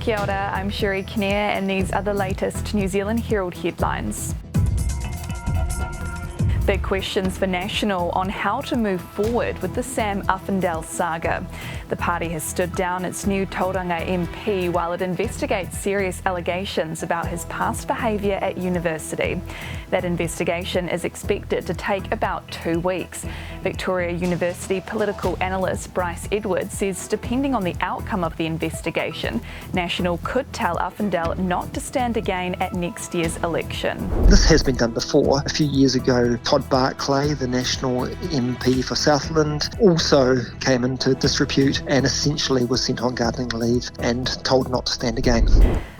Kia ora, I'm Sherry Kinnear and these are the latest New Zealand Herald headlines. Big questions for National on how to move forward with the Sam Uffindell saga. The party has stood down its new Tauranga MP while it investigates serious allegations about his past behaviour at university. That investigation is expected to take about 2 weeks. Victoria University political analyst Bryce Edwards says depending on the outcome of the investigation, National could tell Uffindell not to stand again at next year's election. This has been done before. A few years ago, Todd Barclay, the National MP for Southland, also came into disrepute and essentially was sent on gardening leave and told not to stand again.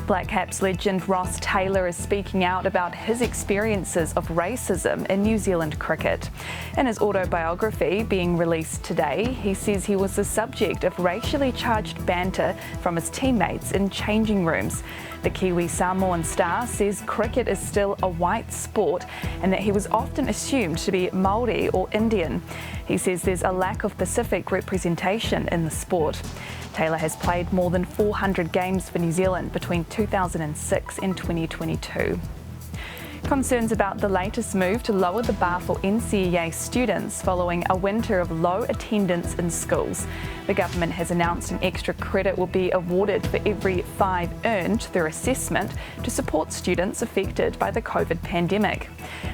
Black Caps legend Ross Taylor is speaking out about his experiences of racism in New Zealand cricket. In his autobiography being released today, he says he was the subject of racially charged banter from his teammates in changing rooms. The Kiwi Samoan star says cricket is still a white sport and that he was often assumed to be Maori or Indian. He says there's a lack of Pacific representation in the sport. Taylor has played more than 400 games for New Zealand between 2006 and 2022. Concerns about the latest move to lower the bar for NCEA students following a winter of low attendance in schools. The government has announced an extra credit will be awarded for every 5 earned through assessment to support students affected by the COVID pandemic.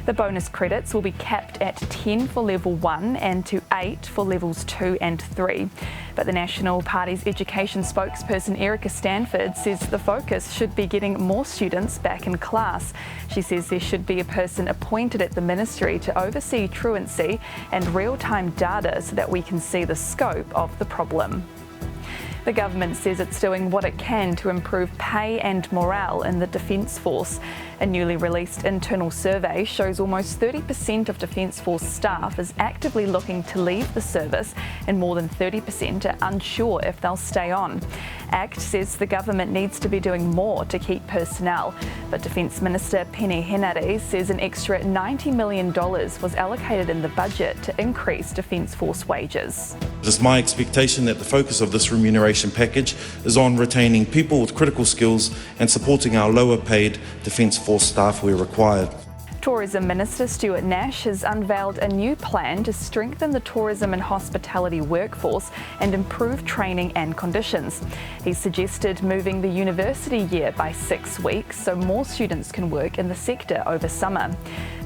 The bonus credits will be capped at 10 for level 1 and to 8 for levels 2 and 3. But the National Party's education spokesperson Erica Stanford says the focus should be getting more students back in class. She says there should be a person appointed at the ministry to oversee truancy and real-time data so that we can see the scope of the problem. The government says it's doing what it can to improve pay and morale in the Defence Force. A newly released internal survey shows almost 30% of Defence Force staff is actively looking to leave the service and more than 30% are unsure if they'll stay on. ACT says the government needs to be doing more to keep personnel, but Defence Minister Penny Henare says an extra $90 million was allocated in the budget to increase Defence Force wages. It is my expectation that the focus of this remuneration package is on retaining people with critical skills and supporting our lower paid Defence Force staff where required. Tourism Minister Stuart Nash has unveiled a new plan to strengthen the tourism and hospitality workforce and improve training and conditions. He's suggested moving the university year by 6 weeks so more students can work in the sector over summer.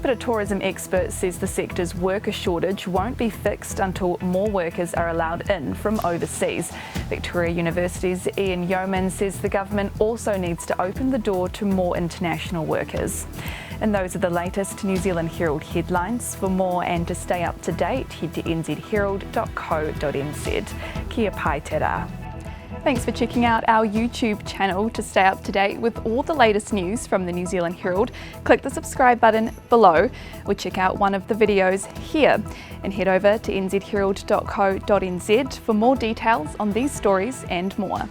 But a tourism expert says the sector's worker shortage won't be fixed until more workers are allowed in from overseas. Victoria University's Ian Yeoman says the government also needs to open the door to more international workers. And those are the latest New Zealand Herald headlines. For more and to stay up to date, head to nzherald.co.nz. Kia pai te rā. Thanks for checking out our YouTube channel. To stay up to date with all the latest news from the New Zealand Herald, click the subscribe button below or check out one of the videos here and head over to nzherald.co.nz for more details on these stories and more.